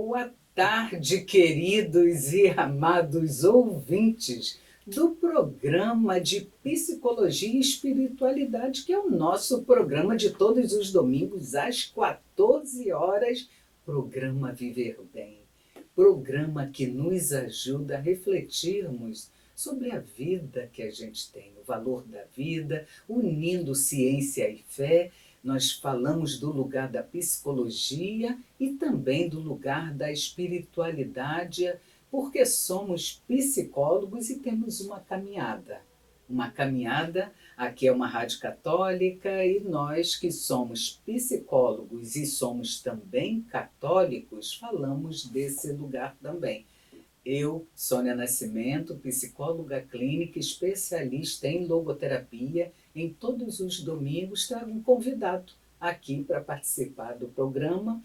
Boa tarde, queridos e amados ouvintes do programa de Psicologia e Espiritualidade, que é o nosso programa de todos os domingos às 14 horas, programa Viver Bem, programa que nos ajuda a refletirmos sobre a vida que a gente tem, o valor da vida, unindo ciência e fé. Nós falamos do lugar da psicologia e também do lugar da espiritualidade, porque somos psicólogos e temos uma caminhada. Uma caminhada, aqui é uma rádio católica e nós que somos psicólogos e somos também católicos, falamos desse lugar também. Eu, Sônia Nascimento, psicóloga clínica, especialista em logoterapia, em todos os domingos trago um convidado aqui para participar do programa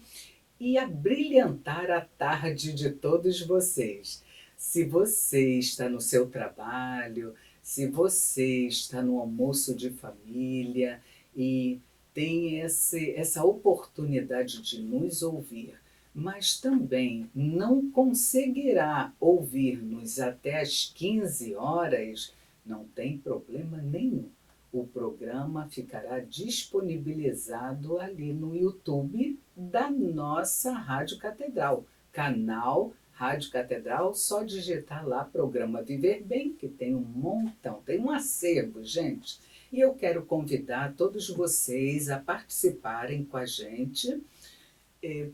e abrilhantar a tarde de todos vocês. Se você está no seu trabalho, se você está no almoço de família e tem essa oportunidade de nos ouvir, mas também não conseguirá ouvir-nos até às 15 horas, não tem problema nenhum. O programa ficará disponibilizado ali no YouTube da nossa Rádio Catedral, canal Rádio Catedral, só digitar lá programa Viver Bem, que tem um montão, tem um acervo, gente. E eu quero convidar todos vocês a participarem com a gente,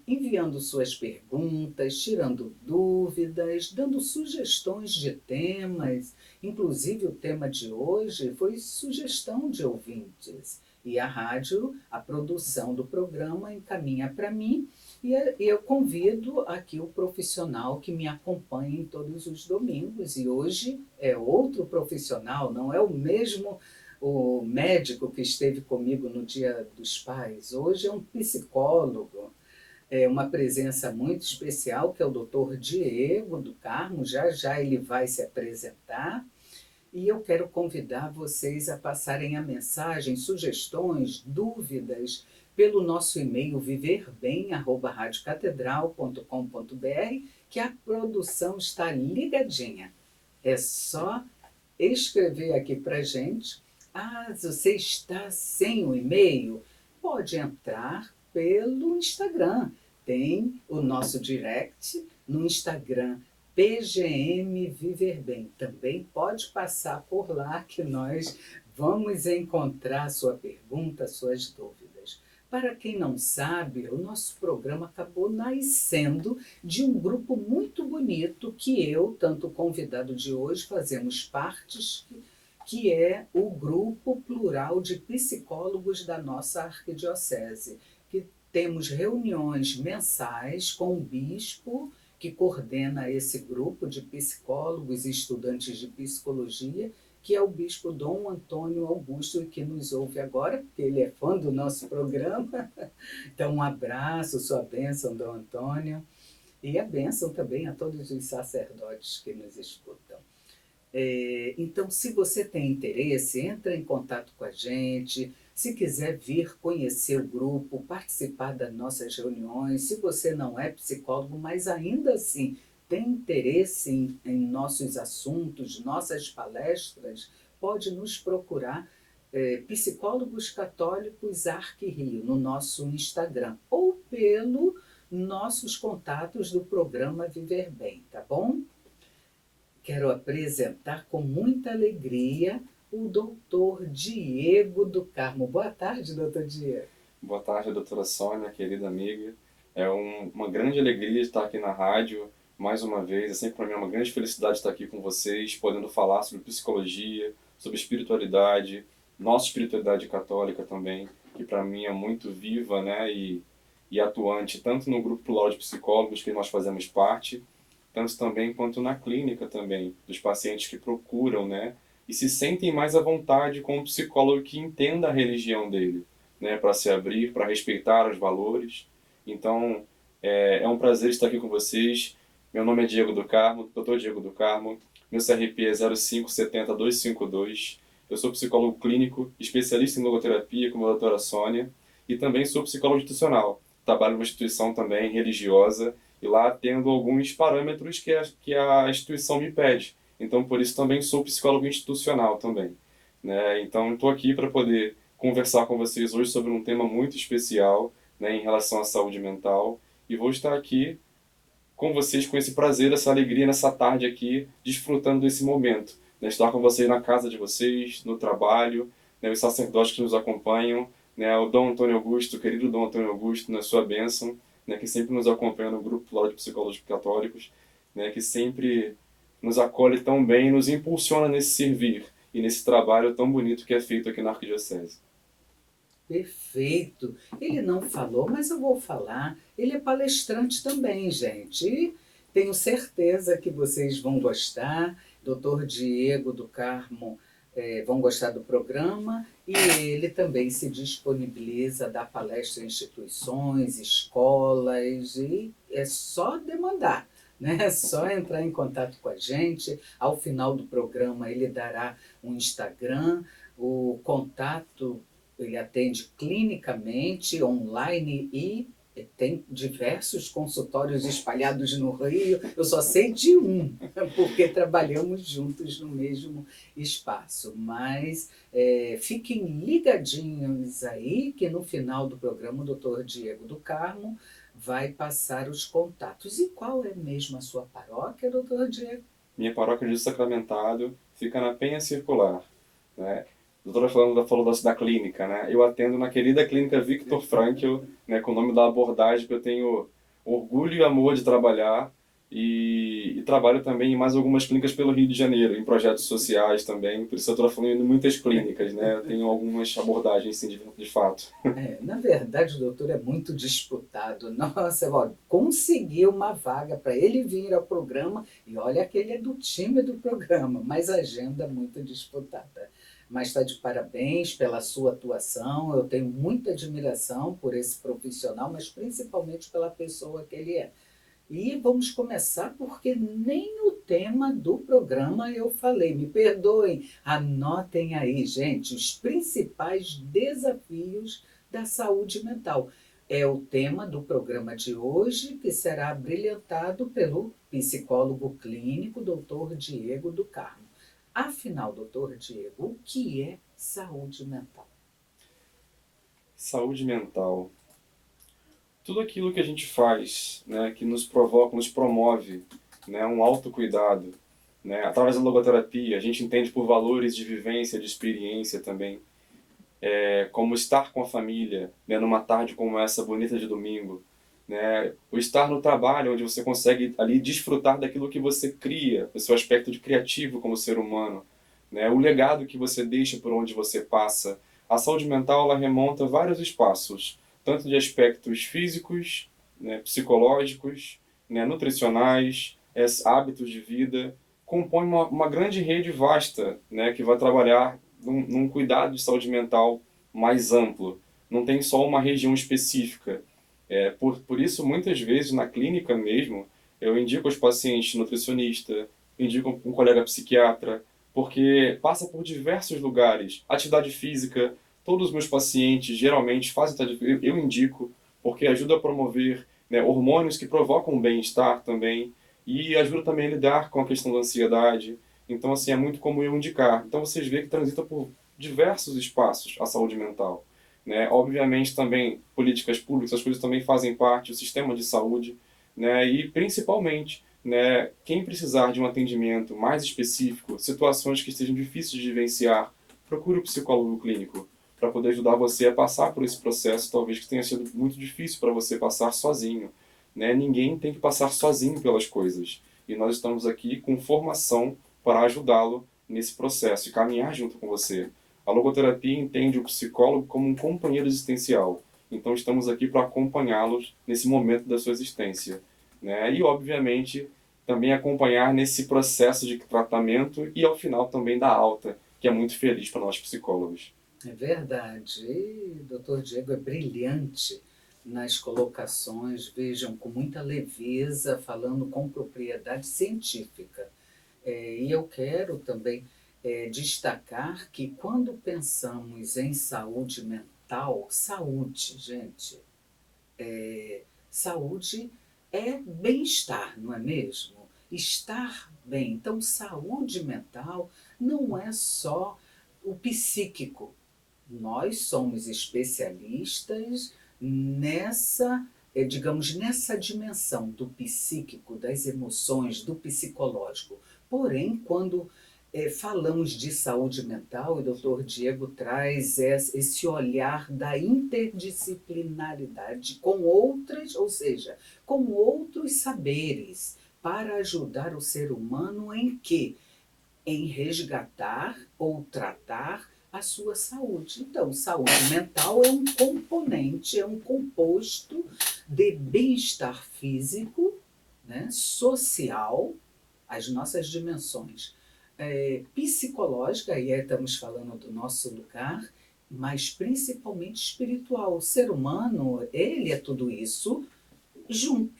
enviando suas perguntas, tirando dúvidas, dando sugestões de temas. Inclusive, o tema de hoje foi sugestão de ouvintes. E a rádio, a produção do programa encaminha para mim e eu convido aqui o profissional que me acompanha em todos os domingos. E hoje é outro profissional, não é o mesmo o médico que esteve comigo no Dia dos Pais. Hoje é um psicólogo. É uma presença muito especial, que é o Dr. Diego do Carmo, já já ele vai se apresentar. E eu quero convidar vocês a passarem a mensagem, sugestões, dúvidas, pelo nosso e-mail viverbem@radiocatedral.com.br, que a produção está ligadinha. É só escrever aqui para a gente. Ah, se você está sem o e-mail, pode entrar pelo Instagram. Tem o nosso direct no Instagram, PGM Viver Bem. Também pode passar por lá que nós vamos encontrar sua pergunta, suas dúvidas. Para quem não sabe, o nosso programa acabou nascendo de um grupo muito bonito que eu, tanto o convidado de hoje, fazemos partes, que é o Grupo Plural de Psicólogos da nossa Arquidiocese, que temos reuniões mensais com o bispo, que coordena esse grupo de psicólogos e estudantes de psicologia, que é o bispo Dom Antônio Augusto, e que nos ouve agora, porque ele é fã do nosso programa. Então, um abraço, sua bênção, Dom Antônio, e a bênção também a todos os sacerdotes que nos escutam. Então, se você tem interesse, entra em contato com a gente. Se quiser vir conhecer o grupo, participar das nossas reuniões, se você não é psicólogo, mas ainda assim tem interesse em nossos assuntos, nossas palestras, pode nos procurar, Psicólogos Católicos Arquirio, no nosso Instagram, ou pelo nossos contatos do programa Viver Bem, tá bom? Quero apresentar com muita alegria o doutor Diego do Carmo. Boa tarde, doutor Diego. Boa tarde, doutora Sônia, querida amiga. É uma grande alegria estar aqui na rádio mais uma vez. É sempre para mim uma grande felicidade estar aqui com vocês, podendo falar sobre psicologia, sobre espiritualidade, nossa espiritualidade católica também, que para mim é muito viva, né, e atuante, tanto no grupo plural de psicólogos que nós fazemos parte, tanto também quanto na clínica também, dos pacientes que procuram, né, e se sentem mais à vontade com um psicólogo que entenda a religião dele, né, para se abrir, para respeitar os valores. Então, é um prazer estar aqui com vocês. Meu nome é Diego do Carmo, Dr. Diego do Carmo. Meu CRP é 0570252. Eu sou psicólogo clínico, especialista em logoterapia, como a doutora Sônia, e também sou psicólogo institucional. Trabalho numa instituição também religiosa e lá tendo alguns parâmetros que a instituição me pede. Então, por isso também sou psicólogo institucional também, né? Então, estou aqui para poder conversar com vocês hoje sobre um tema muito especial, né, em relação à saúde mental, e vou estar aqui com vocês com esse prazer, essa alegria nessa tarde aqui, desfrutando desse momento, né? Estar com vocês na casa de vocês, no trabalho, né, os sacerdotes que nos acompanham, né, o Dom Antônio Augusto, o querido Dom Antônio Augusto, na sua bênção, né, que sempre nos acompanha no grupo lá de psicólogos católicos, né, que sempre nos acolhe tão bem e nos impulsiona nesse servir e nesse trabalho tão bonito que é feito aqui na Arquidiocese. Perfeito. Ele não falou, mas eu vou falar. Ele é palestrante também, gente. E tenho certeza que vocês vão gostar. Doutor Diego do Carmo vão gostar do programa. E ele também se disponibiliza a dar palestra em instituições, escolas. E é só demandar. Né? É só entrar em contato com a gente. Ao final do programa, ele dará um Instagram, o contato. Ele atende clinicamente, online e tem diversos consultórios espalhados no Rio. Eu só sei de um, porque trabalhamos juntos no mesmo espaço. Mas fiquem ligadinhos aí, que no final do programa o doutor Diego do Carmo vai passar os contatos. E qual é mesmo a sua paróquia, doutor Diego? Minha paróquia de Sacramentado fica na Penha Circular, né? A doutora falou da clínica, né? Eu atendo na querida clínica Viktor Frankl, né, com o nome da abordagem que eu tenho orgulho e amor de trabalhar, e trabalho também em mais algumas clínicas pelo Rio de Janeiro, em projetos sociais também, por isso eu estou falando em muitas clínicas, né? Eu tenho algumas abordagens, sim, de fato. Na verdade, o doutor é muito disputado. Nossa, ó, conseguiu uma vaga para ele vir ao programa, e olha que ele é do time do programa, mas a agenda muito disputada. Mas está de parabéns pela sua atuação, eu tenho muita admiração por esse profissional, mas principalmente pela pessoa que ele é. E vamos começar porque nem o tema do programa eu falei. Me perdoem, anotem aí, gente, os principais desafios da saúde mental. É o tema do programa de hoje, que será brilhantado pelo psicólogo clínico Dr. Diego do Carmo. Afinal, doutor Diego, o que é saúde mental? Saúde mental. Tudo aquilo que a gente faz, né, que nos provoca, nos promove, né, um autocuidado, né, através da logoterapia, a gente entende por valores de vivência, de experiência também, como estar com a família, né, numa tarde como essa bonita de domingo, né, o estar no trabalho, onde você consegue ali desfrutar daquilo que você cria, o seu aspecto de criativo como ser humano, né, o legado que você deixa por onde você passa. A saúde mental ela remonta vários espaços, tanto de aspectos físicos, né, psicológicos, né, nutricionais, hábitos de vida, compõe uma grande rede vasta, né, que vai trabalhar num cuidado de saúde mental mais amplo. Não tem só uma região específica. Por isso, muitas vezes, na clínica mesmo, eu indico aos pacientes nutricionista, indico um colega psiquiatra, porque passa por diversos lugares. Atividade física, todos os meus pacientes geralmente fazem atividade física, eu indico, porque ajuda a promover, né, hormônios que provocam bem-estar também, e ajuda também a lidar com a questão da ansiedade. Então, assim, é muito comum eu indicar. Então, vocês veem que transita por diversos espaços a saúde mental, né? Obviamente, também, políticas públicas, as coisas também fazem parte, o sistema de saúde, né? E, principalmente, né, quem precisar de um atendimento mais específico, situações que estejam difíceis de vivenciar, procure o psicólogo clínico para poder ajudar você a passar por esse processo, talvez que tenha sido muito difícil para você passar sozinho, né? Ninguém tem que passar sozinho pelas coisas. E nós estamos aqui com formação para ajudá-lo nesse processo e caminhar junto com você. A logoterapia entende o psicólogo como um companheiro existencial. Então estamos aqui para acompanhá-los nesse momento da sua existência, né? E, obviamente, também acompanhar nesse processo de tratamento e, ao final, também da alta, que é muito feliz para nós psicólogos. É verdade. E o doutor Diego é brilhante nas colocações, vejam, com muita leveza, falando com propriedade científica. E eu quero também destacar que quando pensamos em saúde mental, saúde, gente, saúde é bem-estar, não é mesmo? Estar bem. Então, saúde mental não é só o psíquico. Nós somos especialistas nessa, digamos, nessa dimensão do psíquico, das emoções, do psicológico. Porém, quando falamos de saúde mental, o doutor Diego traz esse olhar da interdisciplinaridade com outras, ou seja, com outros saberes, para ajudar o ser humano em quê? Em resgatar ou tratar a sua saúde. Então, saúde mental é um componente, é um composto de bem-estar físico, né, social, as nossas dimensões psicológica, e aí estamos falando do nosso lugar, mas principalmente espiritual. O ser humano, ele é tudo isso junto.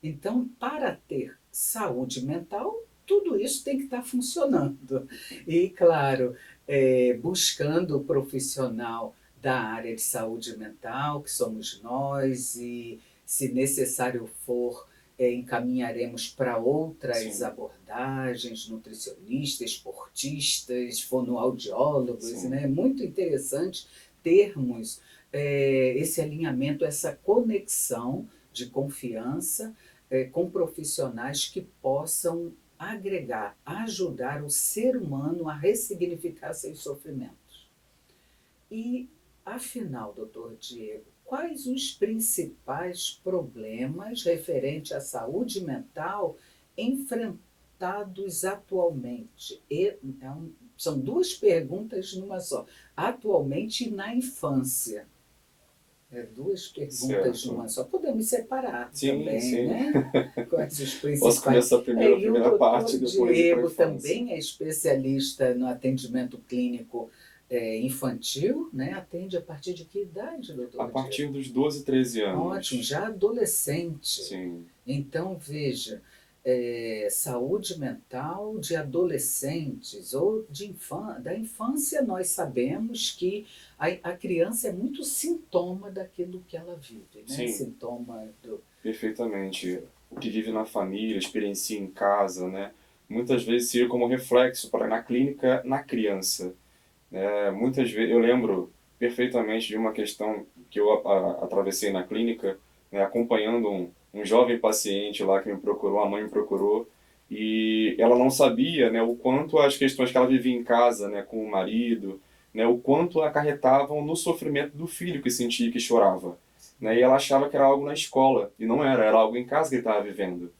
Então, para ter saúde mental, tudo isso tem que estar funcionando. E, claro, buscando o profissional da área de saúde mental, que somos nós, e, se necessário for, encaminharemos para outras Sim. abordagens, nutricionistas, esportistas, fonoaudiólogos, Sim. né? Muito interessante termos esse alinhamento, essa conexão de confiança com profissionais que possam agregar, ajudar o ser humano a ressignificar seus sofrimentos. E, afinal, doutor Diego, quais os principais problemas referentes à saúde mental enfrentados atualmente? Então, são duas perguntas numa só. Atualmente e na infância. Duas perguntas Certo. numa só. Podemos separar Sim, também, sim. né? Quais os Posso principais. começar primeiro a E o primeira parte doutor e depois ir para a Diego infância. também é especialista no atendimento clínico infantil, né? Atende a partir de que idade, A doutor Diego? partir dos 12, 13 anos. Ótimo, já adolescente. Sim. Então, veja, saúde mental de adolescentes ou da infância, nós sabemos que a criança é muito sintoma daquilo que ela vive, né? Sim. Sintoma do... Perfeitamente. O que vive na família, experiencia em casa, né? Muitas vezes seria como reflexo para na clínica, na criança. Muitas vezes, eu lembro perfeitamente de uma questão que eu atravessei na clínica, né, acompanhando um jovem paciente lá que me procurou, a mãe me procurou, e ela não sabia, né, o quanto as questões que ela vivia em casa, né, com o marido, né, o quanto acarretavam no sofrimento do filho que sentia que chorava. Né, e ela achava que era algo na escola, e não era, era algo em casa que ele estava vivendo.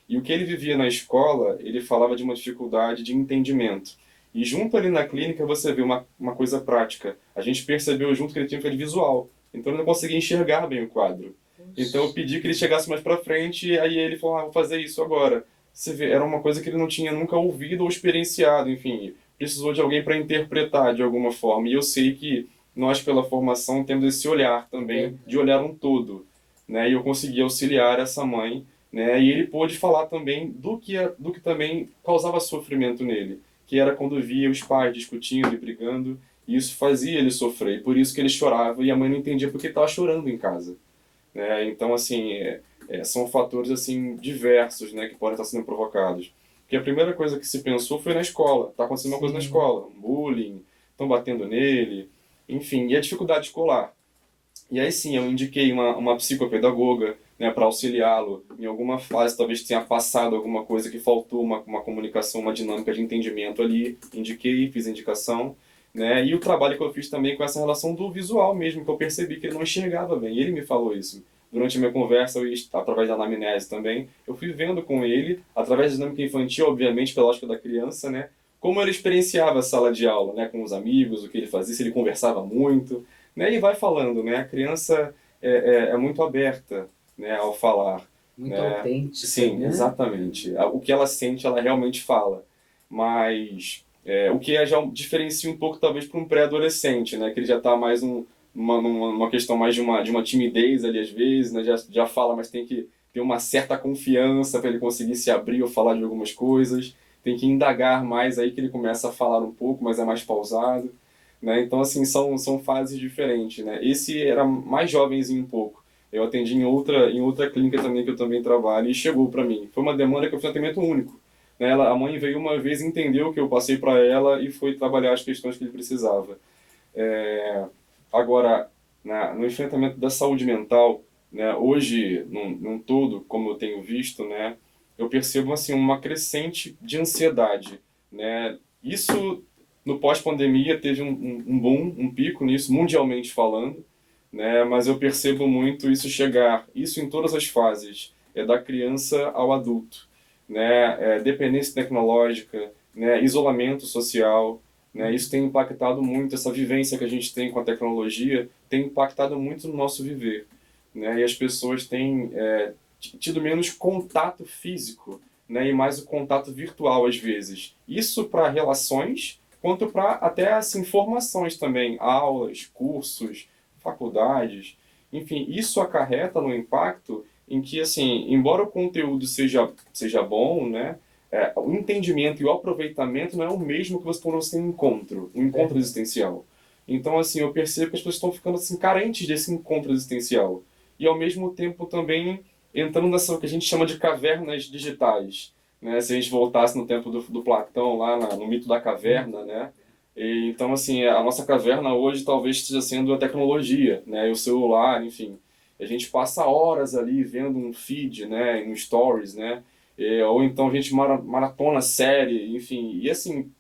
E o que ele vivia na escola, ele falava de uma dificuldade de entendimento. E junto ali na clínica você vê uma coisa prática. A gente percebeu junto que ele tinha um dificuldade visual. Então ele não conseguia enxergar bem o quadro. Então eu pedi que ele chegasse mais pra frente e aí ele falou, vou fazer isso agora. Você vê, era uma coisa que ele não tinha nunca ouvido ou experienciado, enfim. Precisou de alguém para interpretar de alguma forma. E eu sei que nós, pela formação, temos esse olhar também, de olhar um todo. Né? E eu consegui auxiliar essa mãe, né? E ele pôde falar também do que também causava sofrimento nele, que era quando via os pais discutindo e brigando, e isso fazia ele sofrer, e por isso que ele chorava, e a mãe não entendia porque ele estava chorando em casa. Né? Então, assim, são fatores assim diversos, né, que podem estar sendo provocados. Porque a primeira coisa que se pensou foi na escola, está acontecendo uma coisa na escola, um bullying, estão batendo nele, enfim, e a dificuldade escolar. E aí sim, eu indiquei uma psicopedagoga, né, para auxiliá-lo em alguma fase, talvez tenha passado alguma coisa que faltou, uma comunicação, uma dinâmica de entendimento ali, indiquei, fiz indicação, né, e o trabalho que eu fiz também com essa relação do visual mesmo, que eu percebi que ele não enxergava bem, e ele me falou isso. Durante a minha conversa, através da anamnese também, eu fui vendo com ele, através da dinâmica infantil, obviamente, pela lógica da criança, né, como ele experienciava a sala de aula, né, com os amigos, o que ele fazia, se ele conversava muito, né, e vai falando, né? A criança é muito aberta, né, ao falar. Muito Né? autêntica, Sim, né? exatamente. O que ela sente, ela realmente fala. Mas o que já diferencia um pouco, talvez, para um pré-adolescente, né? Que ele já está mais numa questão mais de uma timidez ali, às vezes, né? Já fala, mas tem que ter uma certa confiança para ele conseguir se abrir ou falar de algumas coisas. Tem que indagar mais aí que ele começa a falar um pouco, mas é mais pausado. Né? Então, assim, são fases diferentes. Né? Esse era mais jovenzinho um pouco. Eu atendi em outra clínica também que eu também trabalho e chegou para mim. Foi uma demanda que foi um atendimento único. Né? A mãe veio uma vez, entendeu o que eu passei para ela e foi trabalhar as questões que ele precisava. É, agora, no enfrentamento da saúde mental, né, hoje, num todo, como eu tenho visto, né, eu percebo assim, uma crescente de ansiedade. Né? Isso, no pós-pandemia, teve um boom, um pico nisso, mundialmente falando, né, mas eu percebo muito isso chegar, isso em todas as fases, da criança ao adulto. Né, dependência tecnológica, né, isolamento social, né? Isso tem impactado muito, essa vivência que a gente tem com a tecnologia tem impactado muito no nosso viver. Né? E as pessoas têm tido menos contato físico, né? E mais o contato virtual às vezes. Isso para relações, quanto para até assim, formações também, aulas, cursos, faculdades. Enfim, isso acarreta no impacto em que, assim, embora o conteúdo seja bom, né? O entendimento e o aproveitamento não é o mesmo que você quando você tem um encontro existencial. Então, assim, eu percebo que as pessoas estão ficando assim carentes desse encontro existencial e ao mesmo tempo também entrando nessa que a gente chama de cavernas digitais, né? Se a gente voltasse no tempo do Platão lá no mito da caverna, né? E, então, assim, a nossa caverna hoje talvez esteja sendo a tecnologia, né? E o celular, enfim. A gente passa horas ali vendo um feed, né? Em stories, né? Ou então a gente maratona série, enfim. E assim,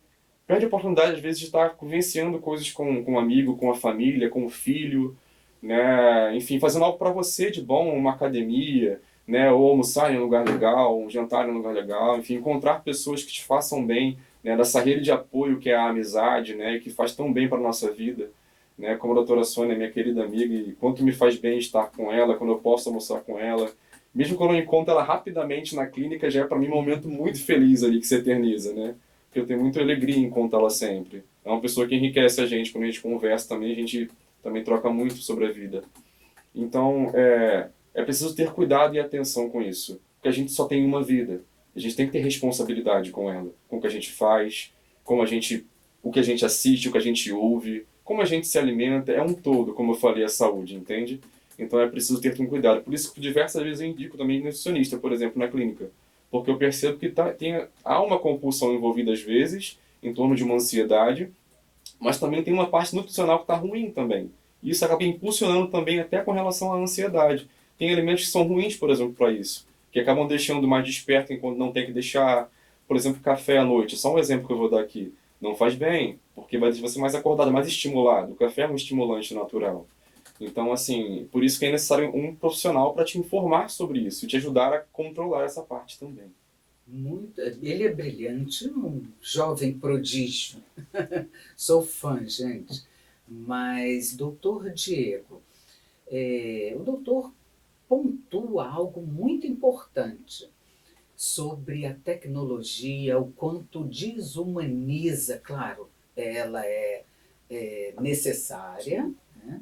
perde a oportunidade às vezes de estar vivenciando coisas com um amigo, com a família, com o filho, né? Enfim, fazendo algo para você de bom, uma academia, né? Ou almoçar em um lugar legal, um jantar em um lugar legal, enfim, encontrar pessoas que te façam bem, né? Dessa rede de apoio que é a amizade, né? E que faz tão bem para nossa vida. Né, como a doutora Sônia, minha querida amiga, e quanto me faz bem estar com ela, quando eu posso almoçar com ela. Mesmo quando eu encontro ela rapidamente na clínica, já é para mim um momento muito feliz ali que se eterniza, né? Porque eu tenho muita alegria em encontrá-la sempre. É uma pessoa que enriquece a gente, quando a gente conversa também, a gente também troca muito sobre a vida. Então, é preciso ter cuidado e atenção com isso, porque a gente só tem uma vida. A gente tem que ter responsabilidade com ela, com o que a gente faz, como a gente, o que a gente assiste, o que a gente ouve, como a gente se alimenta, é um todo, como eu falei, a saúde, entende? Então é preciso ter um cuidado. Por isso que diversas vezes eu indico também nutricionista, por exemplo, na clínica. Porque eu percebo que há uma compulsão envolvida às vezes, em torno de uma ansiedade, mas também tem uma parte nutricional que está ruim também. E isso acaba impulsionando também até com relação à ansiedade. Tem elementos que são ruins, por exemplo, para isso, que acabam deixando mais desperto enquanto não tem que deixar. Por exemplo, café à noite. Só um exemplo que eu vou dar aqui. Não faz bem, porque vai deixar você mais acordado, mais estimulado. O café é um estimulante natural. Então, assim, por isso que é necessário um profissional para te informar sobre isso e te ajudar a controlar essa parte também. Muito, ele é brilhante, um jovem prodígio. Sou fã, gente. Mas, doutor Diego, o doutor pontua algo muito importante sobre a tecnologia, o quanto desumaniza, claro, ela é necessária, né?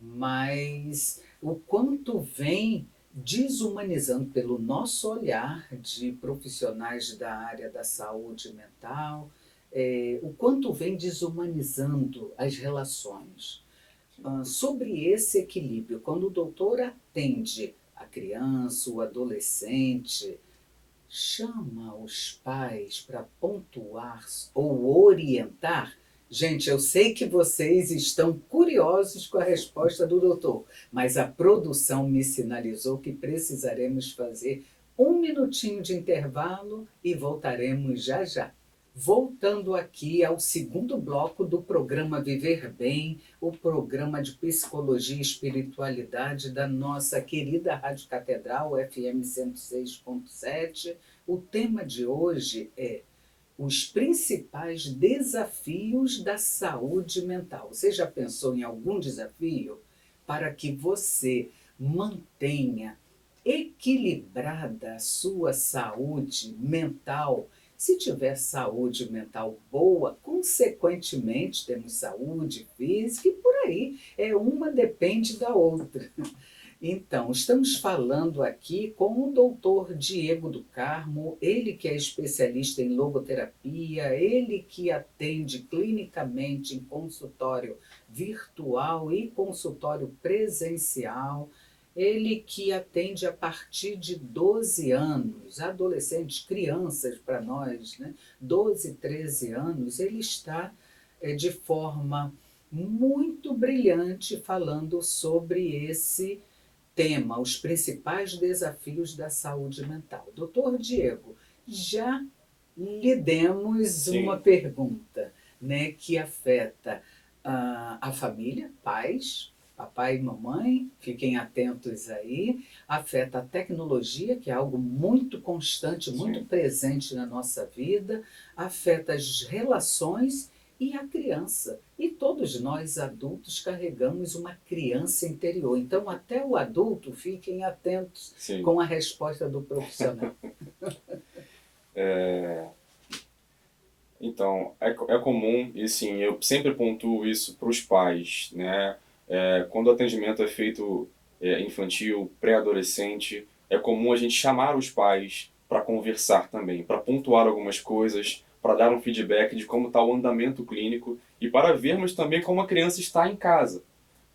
Mas o quanto vem desumanizando pelo nosso olhar de profissionais da área da saúde mental, o quanto vem desumanizando as relações. Sobre esse equilíbrio, quando o doutor atende a criança, o adolescente, chama os pais para pontuar ou orientar. Gente, eu sei que vocês estão curiosos com a resposta do doutor, mas a produção me sinalizou que precisaremos fazer um minutinho de intervalo e voltaremos já já. Voltando aqui ao segundo bloco do programa Viver Bem, o programa de psicologia e espiritualidade da nossa querida Rádio Catedral, FM 106.7. O tema de hoje é os principais desafios da saúde mental. Você já pensou em algum desafio para que você mantenha equilibrada a sua saúde mental? Se tiver saúde mental boa, consequentemente temos saúde física e por aí. Uma depende da outra. Então, estamos falando aqui com o doutor Diego do Carmo, ele que é especialista em logoterapia, ele que atende clinicamente em consultório virtual e consultório presencial. ele que atende a partir de 12 anos, adolescentes, crianças para nós, né? 12, 13 anos, ele está de forma muito brilhante falando sobre esse tema, os principais desafios da saúde mental. Doutor Diego, já lhe demos uma Sim, pergunta, né, que afeta a família, pais, papai e mamãe, fiquem atentos aí, afeta a tecnologia, que é algo muito constante, muito sim. presente na nossa vida, afeta as relações e a criança. E todos nós adultos carregamos uma criança interior. Então, até o adulto, fiquem atentos Sim. com a resposta do profissional. Então, é comum, e sim, eu sempre pontuo isso para os pais, né? Quando o atendimento é feito infantil, pré-adolescente, é comum a gente chamar os pais para conversar também, para pontuar algumas coisas, para dar um feedback de como está o andamento clínico e para vermos também como a criança está em casa,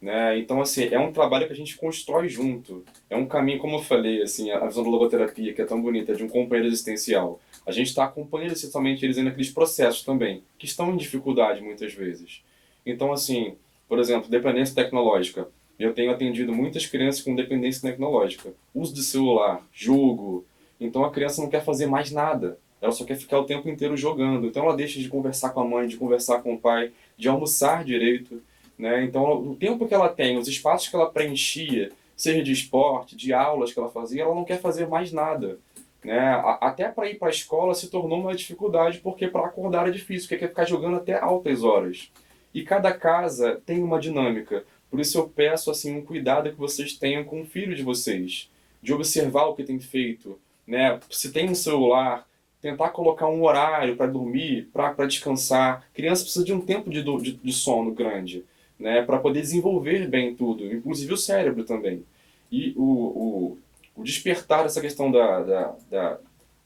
né? Então, assim, é um trabalho que a gente constrói junto. É um caminho, como eu falei, assim, a visão da logoterapia, que é tão bonita, de um companheiro existencial. A gente está acompanhando essencialmente eles naqueles processos também, que estão em dificuldade muitas vezes. Então, assim, por exemplo, dependência tecnológica. Eu tenho atendido muitas crianças com dependência tecnológica. Uso de celular, jogo. Então a criança não quer fazer mais nada. Ela só quer ficar o tempo inteiro jogando. Então ela deixa de conversar com a mãe, de conversar com o pai, de almoçar direito, né? Então, o tempo que ela tem, os espaços que ela preenchia, seja de esporte, de aulas que ela fazia, ela não quer fazer mais nada, né? Até para ir para a escola se tornou uma dificuldade, porque para acordar é difícil, porque quer ficar jogando até altas horas. E cada casa tem uma dinâmica. Por isso eu peço assim um cuidado que vocês tenham com o filho de vocês, de observar o que tem feito, né? Se tem um celular, tentar colocar um horário para dormir, para descansar. Criança precisa de um tempo de sono grande, né, para poder desenvolver bem tudo, inclusive o cérebro também. E o despertar essa questão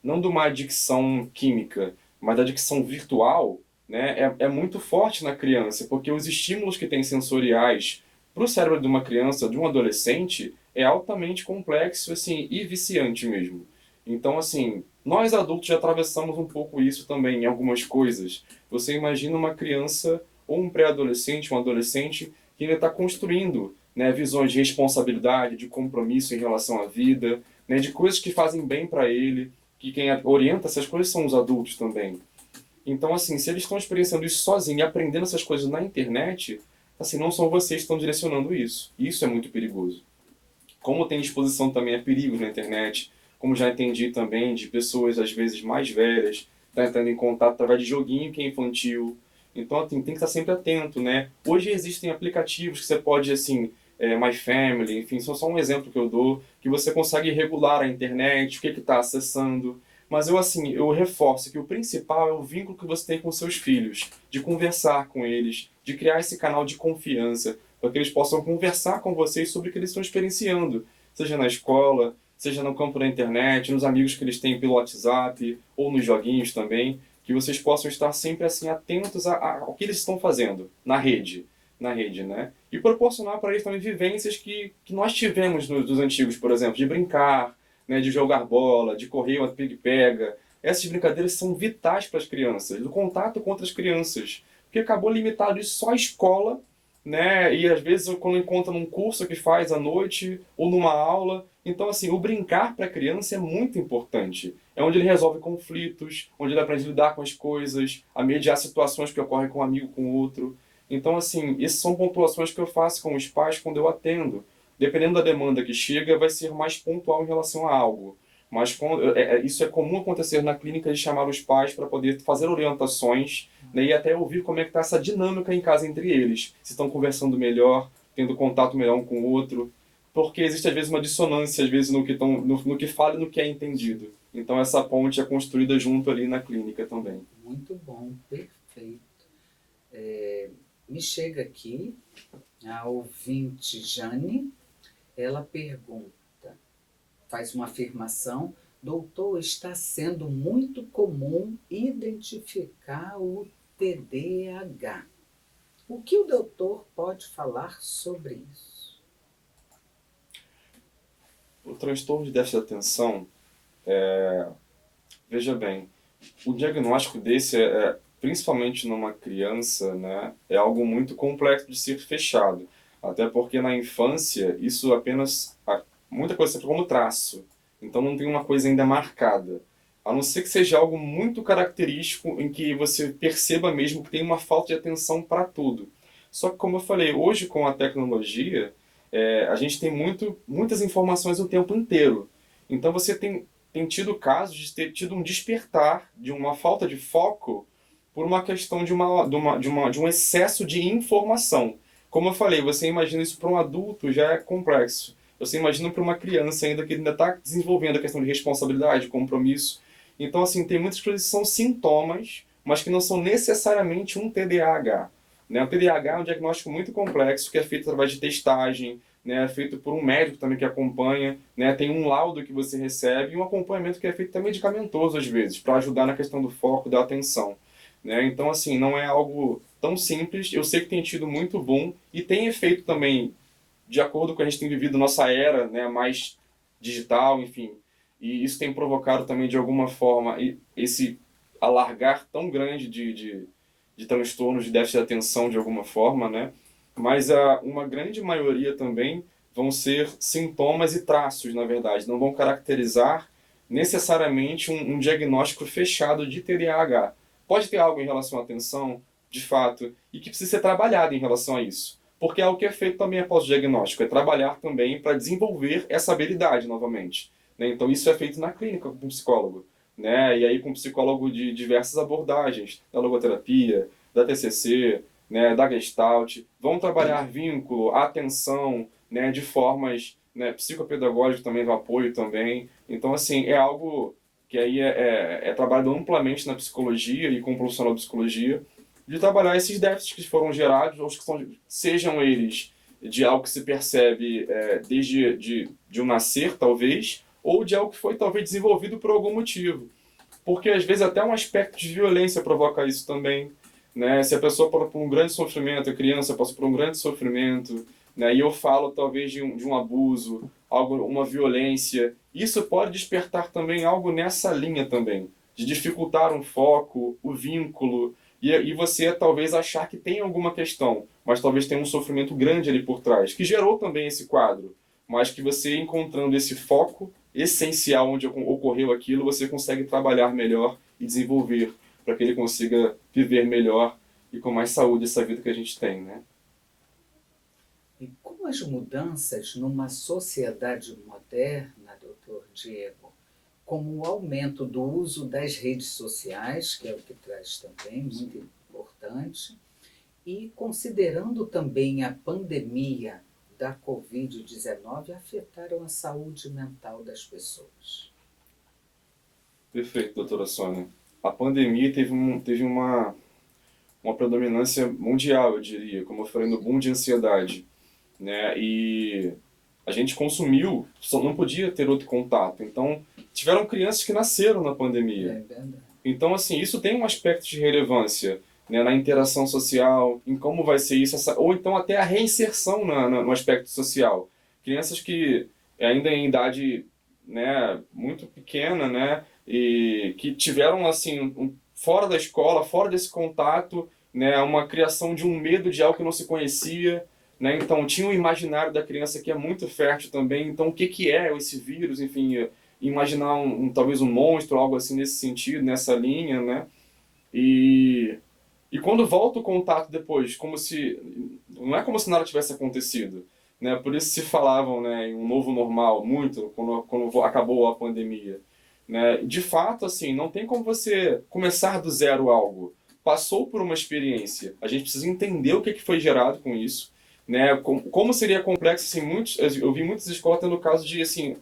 não de uma adicção química, mas da adicção virtual, né, é muito forte na criança, porque os estímulos que tem sensoriais para o cérebro de uma criança, de um adolescente, é altamente complexo assim, e viciante mesmo. Então, assim, nós adultos já atravessamos um pouco isso também em algumas coisas. Você imagina uma criança ou um pré-adolescente, um adolescente que ainda está construindo, né, visões de responsabilidade, de compromisso em relação à vida, né, de coisas que fazem bem para ele, que quem orienta essas coisas são os adultos também. Então, assim, se eles estão experienciando isso sozinhos e aprendendo essas coisas na internet, assim, não são vocês que estão direcionando isso. Isso é muito perigoso. Como tem exposição também a perigos na internet, como já entendi também de pessoas às vezes mais velhas, tá entrando em contato através de joguinho que é infantil. Então assim, tem que estar sempre atento, né? Hoje existem aplicativos que você pode, assim, My Family, enfim, só um exemplo que eu dou, que você consegue regular a internet, o que está acessando. Mas eu, assim, eu reforço que o principal é o vínculo que você tem com seus filhos, de conversar com eles, de criar esse canal de confiança, para que eles possam conversar com vocês sobre o que eles estão experienciando, seja na escola, seja no campo da internet, nos amigos que eles têm pelo WhatsApp, ou nos joguinhos também, que vocês possam estar sempre assim atentos ao que eles estão fazendo na rede, né? E proporcionar para eles também vivências que nós tivemos dos antigos, por exemplo, de brincar, né, de jogar bola, de correr uma pigue-pega. Essas brincadeiras são vitais para as crianças, do contato com outras crianças, porque acabou limitado isso só à escola, né? E às vezes quando encontra num curso que faz à noite ou numa aula. Então, assim, o brincar para a criança é muito importante. É onde ele resolve conflitos, onde ele aprende a lidar com as coisas, a mediar situações que ocorrem com um amigo, com outro. Então, assim, essas são pontuações que eu faço com os pais quando eu atendo. Dependendo da demanda que chega, vai ser mais pontual em relação a algo. Mas isso é comum acontecer na clínica de chamar os pais para poder fazer orientações, né, e até ouvir como é que está essa dinâmica em casa entre eles. Se estão conversando melhor, tendo contato melhor um com o outro. Porque existe às vezes uma dissonância, às vezes, no que fala e no que é entendido. Então essa ponte é construída junto ali na clínica também. Muito bom, perfeito. Me chega aqui a ouvinte Jane, ela pergunta, faz uma afirmação: doutor, está sendo muito comum identificar o TDAH. O que o doutor pode falar sobre isso? O transtorno de déficit de atenção, veja bem, o diagnóstico desse principalmente numa criança, né, é algo muito complexo de ser fechado. Até porque na infância isso apenas muita coisa sempre como traço. Então não tem uma coisa ainda marcada. A não ser que seja algo muito característico em que você perceba mesmo que tem uma falta de atenção para tudo. Só que como eu falei, hoje com a tecnologia, a gente tem muitas informações o tempo inteiro. Então você tem tido casos de ter tido um despertar de uma falta de foco por uma questão de um excesso de informação. Como eu falei, você imagina isso para um adulto já é complexo. Você imagina para uma criança ainda que ainda está desenvolvendo a questão de responsabilidade, compromisso. Então, assim, tem muitas coisas que são sintomas, mas que não são necessariamente um TDAH. Né? O TDAH é um diagnóstico muito complexo que é feito através de testagem, né? É feito por um médico também que acompanha, né? Tem um laudo que você recebe e um acompanhamento que é feito até medicamentoso às vezes, para ajudar na questão do foco, da atenção. Né? Então, assim, não é algo tão simples. Eu sei que tem tido muito boom e tem efeito também, de acordo com a gente tem vivido nossa era, né, mais digital, enfim. E isso tem provocado também, de alguma forma, esse alargar tão grande de transtornos de déficit de atenção, de alguma forma, né? Mas uma grande maioria também vão ser sintomas e traços, na verdade. Não vão caracterizar necessariamente um diagnóstico fechado de TDAH. Pode ter algo em relação à atenção, de fato, e que precisa ser trabalhado em relação a isso. Porque é o que é feito também após o diagnóstico, é trabalhar também para desenvolver essa habilidade novamente. Né? Então isso é feito na clínica com o psicólogo. Né? E aí com o psicólogo de diversas abordagens, da logoterapia, da TCC, né, da Gestalt, vão trabalhar vínculo, atenção, né, de formas, né, psicopedagógicas também, do apoio também. Então, assim, é algo que aí é trabalhado amplamente na psicologia e com o profissional de psicologia, de trabalhar esses déficits que foram gerados, ou que sejam eles de algo que se percebe desde de um nascer, talvez, ou de algo que foi talvez desenvolvido por algum motivo. Porque às vezes até um aspecto de violência provoca isso também. Né? Se a pessoa passa por um grande sofrimento, a criança passa por um grande sofrimento, né? E eu falo talvez de um abuso, algo, uma violência, isso pode despertar também algo nessa linha também, de dificultar um foco, o vínculo, e você talvez achar que tem alguma questão, mas talvez tenha um sofrimento grande ali por trás, que gerou também esse quadro, mas que você encontrando esse foco essencial onde ocorreu aquilo, você consegue trabalhar melhor e desenvolver para que ele consiga viver melhor e com mais saúde essa vida que a gente tem, né? E como as mudanças numa sociedade moderna, doutor Diego, como o aumento do uso das redes sociais, que é o que traz também, muito importante, e considerando também a pandemia da Covid-19, afetaram a saúde mental das pessoas. Perfeito, doutora Sônia. A pandemia teve uma predominância mundial, eu diria, como eu falei, no boom de ansiedade. Né? E a gente consumiu, só não podia ter outro contato. Então, tiveram crianças que nasceram na pandemia. É verdade. Então, assim, isso tem um aspecto de relevância, né, na interação social, em como vai ser isso, ou então até a reinserção no aspecto social. Crianças que ainda em idade, né, muito pequena, né, e que tiveram assim fora da escola, fora desse contato, né, uma criação de um medo de algo que não se conhecia, né, então tinha o imaginário da criança que é muito fértil também. Então o que que é esse vírus, enfim, imaginar talvez um monstro, algo assim nesse sentido, nessa linha, né? E quando volta o contato depois, como se não é como se nada tivesse acontecido, né? Por isso se falavam, né, em um novo normal muito quando acabou a pandemia, né? De fato, assim, não tem como você começar do zero algo. Passou por uma experiência, a gente precisa entender o que foi gerado com isso, né? Como seria complexo, assim, eu vi muitas escolas tendo caso de, assim,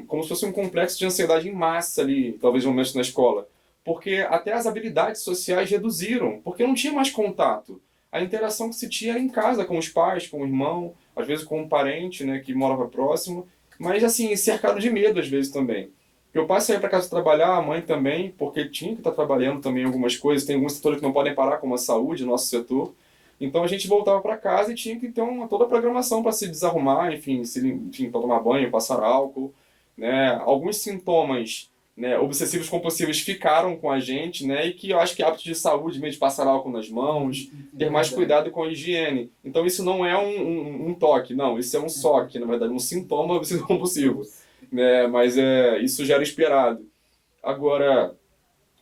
como se fosse um complexo de ansiedade em massa ali, talvez um momento na escola. Porque até as habilidades sociais reduziram, porque não tinha mais contato. A interação que se tinha era em casa, com os pais, com o irmão, às vezes com um parente, né, que morava próximo, mas assim, cercado de medo às vezes também. Meu pai saía para casa trabalhar, a mãe também, porque tinha que estar trabalhando também algumas coisas, tem alguns setores que não podem parar, como a saúde, nosso setor, Então a gente voltava para casa e tinha que ter toda a programação para se desarrumar, enfim, enfim, para tomar banho, passar álcool, né? Alguns sintomas, né, obsessivos compulsivos ficaram com a gente, né? E que eu acho que hábitos de saúde, mesmo de passar álcool nas mãos, ter mais cuidado com a higiene. Então isso não é um toque, não, isso é um SOC, na verdade, um sintoma obsessivo compulsivo, né? Mas isso já era esperado. Agora,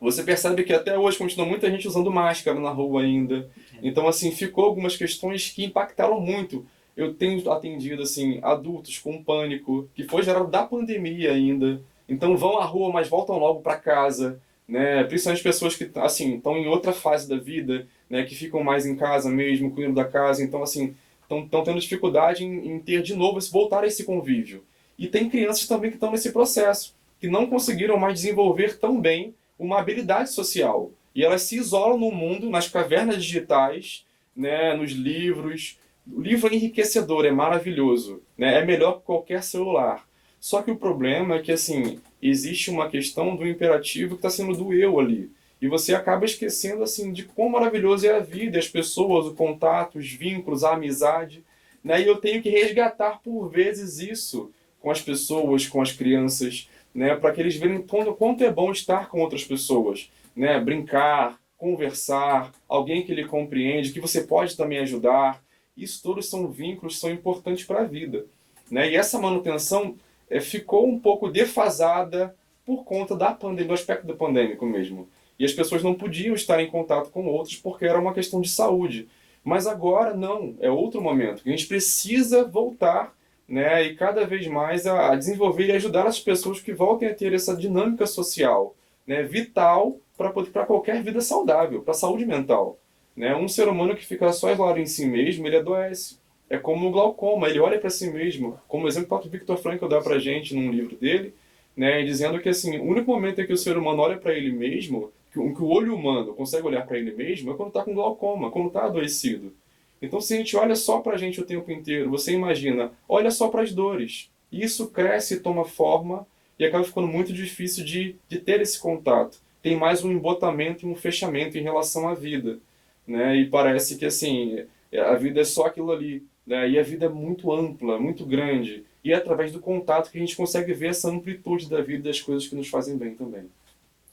você percebe que até hoje continua muita gente usando máscara na rua ainda. Então, assim, ficou algumas questões que impactaram muito. Eu tenho atendido, assim, adultos com pânico, que foi gerado da pandemia ainda. Então vão à rua, mas voltam logo para casa, né? Principalmente pessoas que, assim, estão em outra fase da vida, né? Que ficam mais em casa mesmo, cuidando da casa. Então, assim, estão tendo dificuldade em ter de novo, voltar a esse convívio. E tem crianças também que estão nesse processo, que não conseguiram mais desenvolver tão bem uma habilidade social. E elas se isolam no mundo, nas cavernas digitais, né, nos livros. O livro é enriquecedor, é maravilhoso, né, é melhor que qualquer celular. Só que o problema é que, assim, existe uma questão do imperativo que está sendo do eu ali. E você acaba esquecendo, assim, de quão maravilhoso é a vida, as pessoas, o contato, os vínculos, a amizade. Né? E eu tenho que resgatar, por vezes, isso com as pessoas, com as crianças, né, para que eles vejam quanto é bom estar com outras pessoas, né, brincar, conversar, alguém que lhe compreende, que você pode também ajudar. Isso todos são vínculos, são importantes para a vida, né? E essa manutenção ficou um pouco defasada por conta da pandemia, do aspecto pandêmico mesmo. E as pessoas não podiam estar em contato com outros porque era uma questão de saúde. Mas agora não, é outro momento. A gente precisa voltar, né, e cada vez mais a desenvolver e ajudar as pessoas que voltem a ter essa dinâmica social, né, vital para qualquer vida saudável, para a saúde mental. Né? Um ser humano que fica só isolado em si mesmo, ele adoece. É como o glaucoma, ele olha para si mesmo, como o exemplo que o próprio Viktor Frankl dá para a gente num livro dele, né, dizendo que assim, o único momento em que o ser humano olha para ele mesmo, que o olho humano consegue olhar para ele mesmo, é quando está com glaucoma, quando está adoecido. Então, se a gente olha só para a gente o tempo inteiro, você imagina, olha só para as dores. Isso cresce e toma forma e acaba ficando muito difícil de ter esse contato. Tem mais um embotamento e um fechamento em relação à vida. Né? E parece que assim, a vida é só aquilo ali. Né? E a vida é muito ampla, muito grande. E é através do contato que a gente consegue ver essa amplitude da vida e das coisas que nos fazem bem também.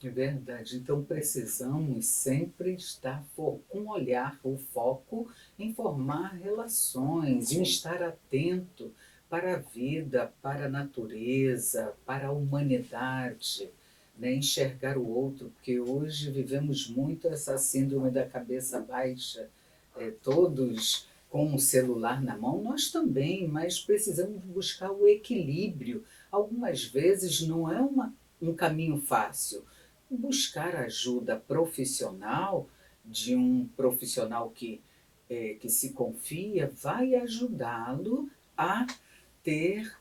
É verdade. Então precisamos sempre estar com o olhar, o foco em formar relações, em estar atento para a vida, para a natureza, para a humanidade, né? Enxergar o outro, porque hoje vivemos muito essa síndrome da cabeça baixa, todos com o celular na mão, nós também, mas precisamos buscar o equilíbrio. Algumas vezes não é um caminho fácil buscar ajuda profissional de um profissional que se confia vai ajudá-lo a ter,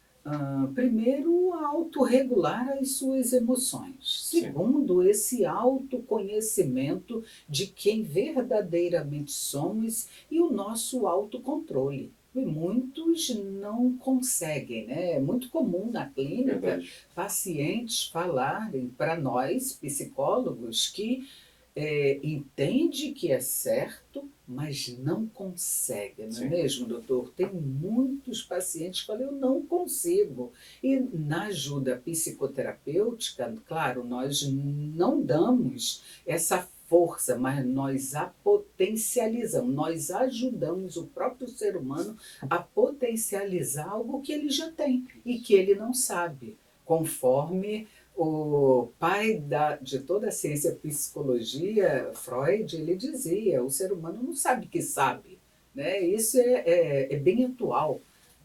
primeiro, a autorregular as suas emoções. Sim. Segundo, esse autoconhecimento de quem verdadeiramente somos e o nosso autocontrole. E muitos não conseguem, né? É muito comum na clínica Verdade. pacientes falarem para nós, psicólogos, que entende que é certo, mas não consegue, não é Sim. mesmo, doutor? Tem muitos pacientes que falam, eu não consigo. E na ajuda psicoterapêutica, claro, nós não damos essa força, mas nós a potencializamos, nós ajudamos o próprio ser humano a potencializar algo que ele já tem e que ele não sabe, conforme o pai de toda a ciência psicologia, Freud, ele dizia, o ser humano não sabe que sabe. Né? Isso é bem atual,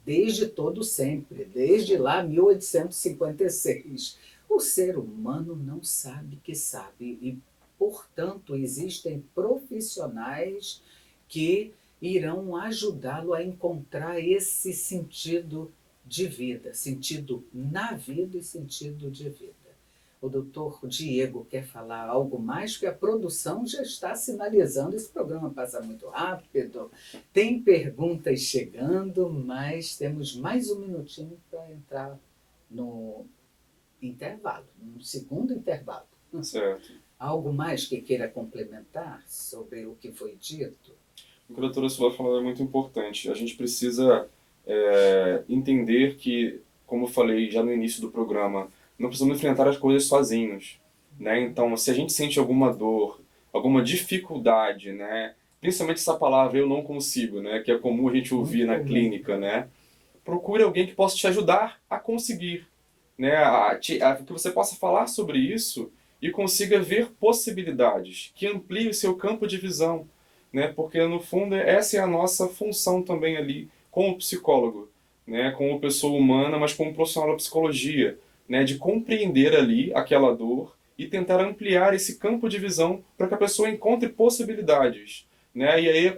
desde todo sempre, desde lá 1856. O ser humano não sabe que sabe e, portanto, existem profissionais que irão ajudá-lo a encontrar esse sentido de vida, sentido na vida e sentido de vida. O doutor Diego quer falar algo mais, porque a produção já está sinalizando, esse programa passa muito rápido, tem perguntas chegando, mas temos mais um minutinho para entrar no intervalo, no segundo intervalo. Certo. Algo mais que queira complementar sobre o que foi dito? O que a doutora Silvia falou é muito importante. A gente precisa entender que, como eu falei já no início do programa, não precisamos enfrentar as coisas sozinhos, né? Então, se a gente sente alguma dor, alguma dificuldade, né? Principalmente essa palavra "eu não consigo", né? Que é comum a gente ouvir Muito na comum. clínica, né? Procure alguém que possa te ajudar a conseguir, né? Que você possa falar sobre isso e consiga ver possibilidades, que amplie o seu campo de visão, né? Porque no fundo essa é a nossa função também ali como psicólogo, né? Como pessoa humana, mas como profissional da psicologia, né? De compreender ali aquela dor e tentar ampliar esse campo de visão para que a pessoa encontre possibilidades, né? E aí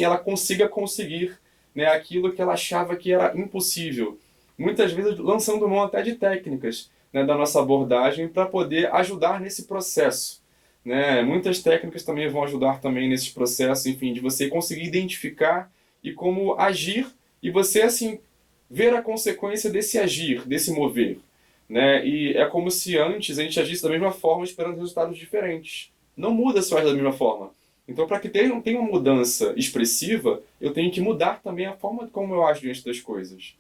ela consiga conseguir, né, aquilo que ela achava que era impossível. Muitas vezes lançando mão até de técnicas, né, da nossa abordagem para poder ajudar nesse processo. Né? Muitas técnicas também vão ajudar também nesse processo, enfim, de você conseguir identificar e como agir e você, assim, ver a consequência desse agir, desse mover. Né? E é como se antes a gente agisse da mesma forma esperando resultados diferentes. Não muda se faz da mesma forma. Então, para que tenha uma mudança expressiva, eu tenho que mudar também a forma como eu ajo diante das coisas.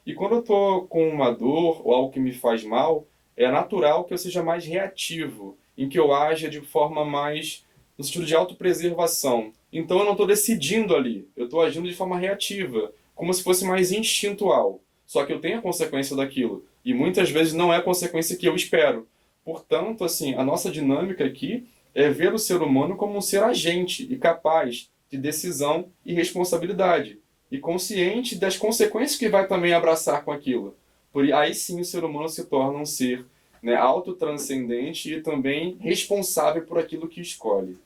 E quando eu estou com uma dor ou algo que me faz mal, é natural que eu seja mais reativo, em que eu haja de forma mais no sentido de autopreservação. Então eu não estou decidindo ali, eu estou agindo de forma reativa, como se fosse mais instintual. Só que eu tenho a consequência daquilo, e muitas vezes não é a consequência que eu espero. Portanto, assim, a nossa dinâmica aqui é ver o ser humano como um ser agente e capaz de decisão e responsabilidade e consciente das consequências que vai também abraçar com aquilo. Aí sim o ser humano se torna um ser, né, autotranscendente e também responsável por aquilo que escolhe.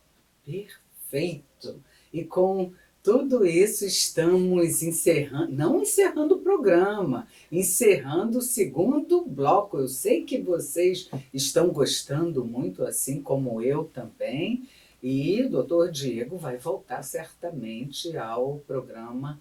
Perfeito. E com tudo isso estamos encerrando, não encerrando o programa, encerrando o segundo bloco. Eu sei que vocês estão gostando muito, assim como eu também. E o doutor Diego vai voltar certamente ao programa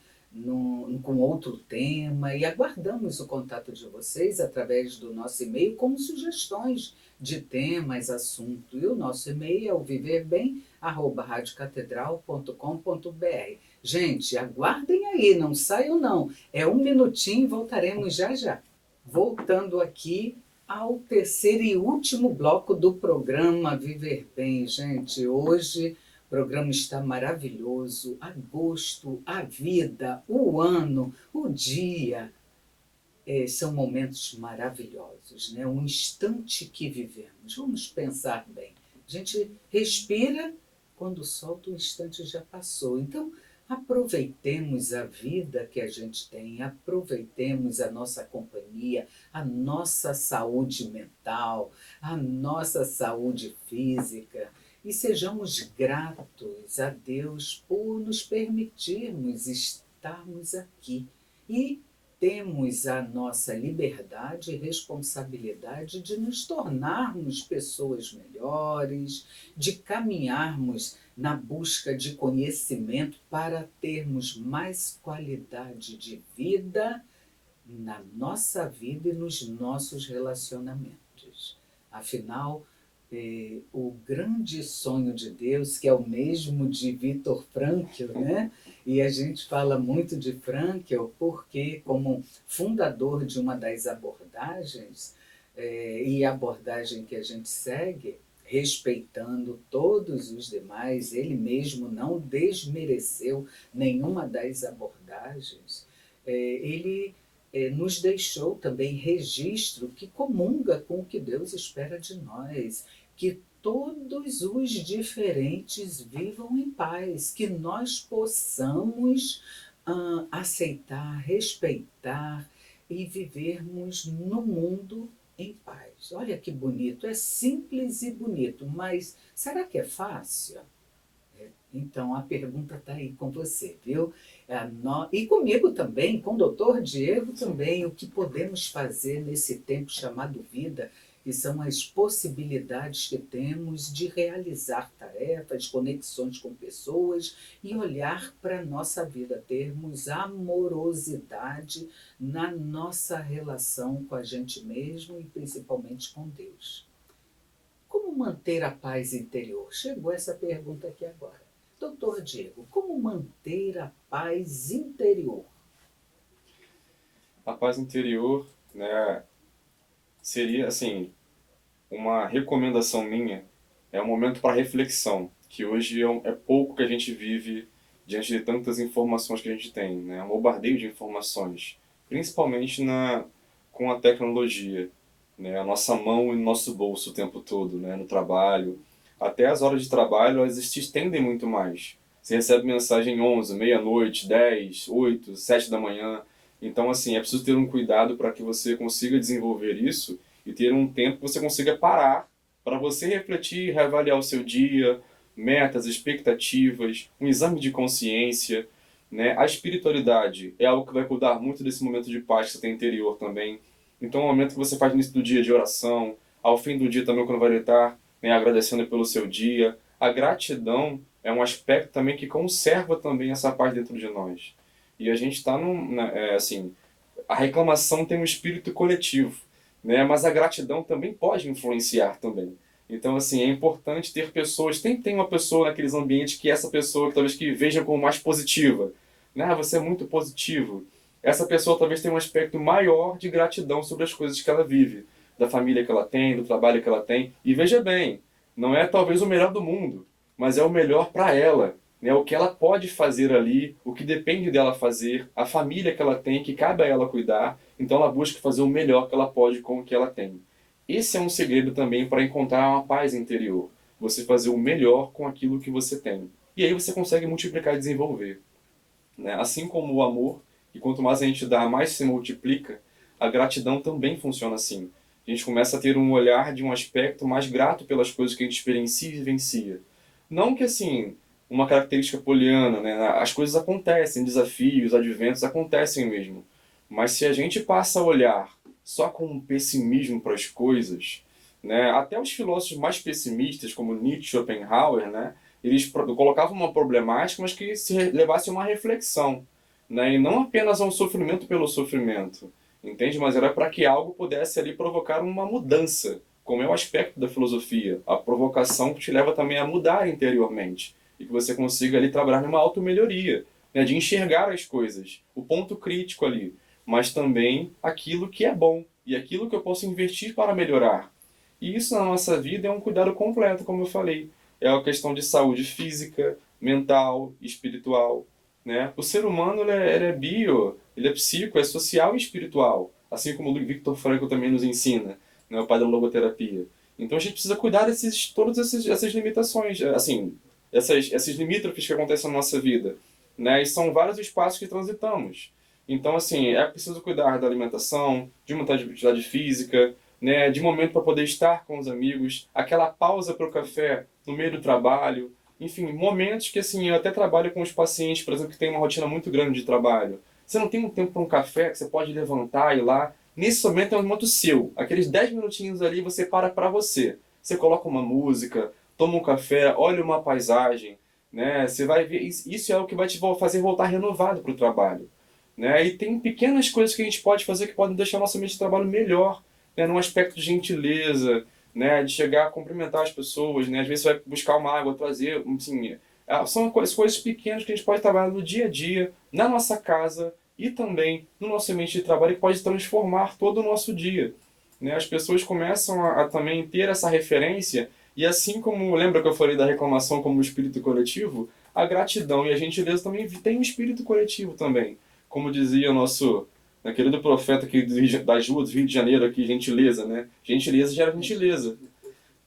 com outro tema. E aguardamos o contato de vocês através do nosso e-mail com sugestões de temas, assunto. E o nosso e-mail é o viverBem@radiocatedral.com.br. Gente, aguardem aí, não saiam não. É um minutinho e voltaremos já já. Voltando aqui ao terceiro e último bloco do programa Viver Bem. Gente, hoje o programa está maravilhoso. Agosto, a vida, o ano, o dia, são momentos maravilhosos, né? Um instante que vivemos. Vamos pensar bem. A gente respira, quando solta o instante já passou. Então, aproveitemos a vida que a gente tem, aproveitemos a nossa companhia, a nossa saúde mental, a nossa saúde física e sejamos gratos a Deus por nos permitirmos estarmos aqui. E temos a nossa liberdade e responsabilidade de nos tornarmos pessoas melhores, de caminharmos na busca de conhecimento para termos mais qualidade de vida na nossa vida e nos nossos relacionamentos. Afinal, o grande sonho de Deus, que é o mesmo de Viktor Frankl, né? E a gente fala muito de Frankl porque, como fundador de uma das abordagens, e a abordagem que a gente segue, respeitando todos os demais, ele mesmo não desmereceu nenhuma das abordagens, ele nos deixou também registro que comunga com o que Deus espera de nós, que todos os diferentes vivam em paz, que nós possamos aceitar, respeitar e vivermos no mundo em paz. Olha que bonito, é simples e bonito, mas será que é fácil? Então, a pergunta está aí com você, viu? E comigo também, com o doutor Diego também, o que podemos fazer nesse tempo chamado vida, que são as possibilidades que temos de realizar tarefas, conexões com pessoas e olhar para a nossa vida, termos amorosidade na nossa relação com a gente mesmo e principalmente com Deus. Como manter a paz interior? Chegou essa pergunta aqui agora. Doutor Diego, como manter a paz interior? A paz interior, né, seria assim, uma recomendação minha, é um momento para reflexão, que hoje é pouco que a gente vive diante de tantas informações que a gente tem, né, um bombardeio de informações, principalmente com a tecnologia, né, a nossa mão e o nosso bolso o tempo todo, né, no trabalho. Até as horas de trabalho, elas se estendem muito mais. Você recebe mensagem 11, meia-noite, 10, 8, 7 da manhã. Então, assim, é preciso ter um cuidado para que você consiga desenvolver isso e ter um tempo que você consiga parar para você refletir, reavaliar o seu dia, metas, expectativas, um exame de consciência, né? A espiritualidade é algo que vai cuidar muito desse momento de paz que você tem interior também. Então, é um momento que você faz no início do dia de oração, ao fim do dia também, quando vai deitar, né, agradecendo pelo seu dia. A gratidão é um aspecto também que conserva também essa paz dentro de nós. E a gente está assim, a reclamação tem um espírito coletivo, né? Mas a gratidão também pode influenciar também. Então, assim, é importante ter pessoas, tem uma pessoa naqueles ambientes que essa pessoa que talvez que veja como mais positiva, né? Ah, você é muito positivo. Essa pessoa talvez tenha um aspecto maior de gratidão sobre as coisas que ela vive, da família que ela tem, do trabalho que ela tem. E veja bem, não é talvez o melhor do mundo, mas é o melhor para ela, né? O que ela pode fazer ali, o que depende dela fazer, a família que ela tem, que cabe a ela cuidar, então ela busca fazer o melhor que ela pode com o que ela tem. Esse é um segredo também para encontrar uma paz interior. Você fazer o melhor com aquilo que você tem. E aí você consegue multiplicar e desenvolver, né? Assim como o amor, que quanto mais a gente dá, mais se multiplica, a gratidão também funciona assim. A gente começa a ter um olhar de um aspecto mais grato pelas coisas que a gente experiencia e vivencia. Não que assim, uma característica poliana, né? As coisas acontecem, desafios, adventos acontecem mesmo. Mas se a gente passa a olhar só com um pessimismo para as coisas, né? Até os filósofos mais pessimistas, como Nietzsche e Schopenhauer, né? Eles colocavam uma problemática, mas que se levasse a uma reflexão, né? E não apenas a um sofrimento pelo sofrimento, entende? Mas era para que algo pudesse ali provocar uma mudança, como é o aspecto da filosofia, a provocação que te leva também a mudar interiormente e que você consiga ali trabalhar numa automelhoria, né? De enxergar as coisas, o ponto crítico ali, mas também aquilo que é bom e aquilo que eu posso investir para melhorar. E isso na nossa vida é um cuidado completo, como eu falei. É uma questão de saúde física, mental, espiritual, né? O ser humano ele é bio, ele é psico, é social e espiritual, assim como o Viktor Frankl também nos ensina, né? O pai da logoterapia. Então a gente precisa cuidar todas essas limitações, assim, esses limítrofes que acontecem na nossa vida, né? E são vários espaços que transitamos. Então, assim, é preciso cuidar da alimentação, de uma atividade física, né, de momento para poder estar com os amigos, aquela pausa para o café no meio do trabalho, enfim, momentos que assim, eu até trabalho com os pacientes, por exemplo, que tem uma rotina muito grande de trabalho. Você não tem um tempo para um café que você pode levantar e ir lá. Nesse momento é um momento seu. Aqueles 10 minutinhos ali você para você. Você coloca uma música, toma um café, olha uma paisagem, né? Você vai ver, isso é o que vai te fazer voltar renovado para o trabalho, né? E tem pequenas coisas que a gente pode fazer que podem deixar nossa mente de trabalho melhor, né? Num aspecto de gentileza, né? De chegar a cumprimentar as pessoas, né? Às vezes você vai buscar uma água, trazer, assim, são coisas pequenas que a gente pode trabalhar no dia a dia, na nossa casa e também no nosso ambiente de trabalho que pode transformar todo o nosso dia, né? As pessoas começam a também ter essa referência e assim como, lembra que eu falei da reclamação como um espírito coletivo, a gratidão e a gentileza também tem um espírito coletivo também. Como dizia o nosso querido profeta aqui das ruas do Rio de Janeiro, aqui, gentileza, né? Gentileza gera gentileza.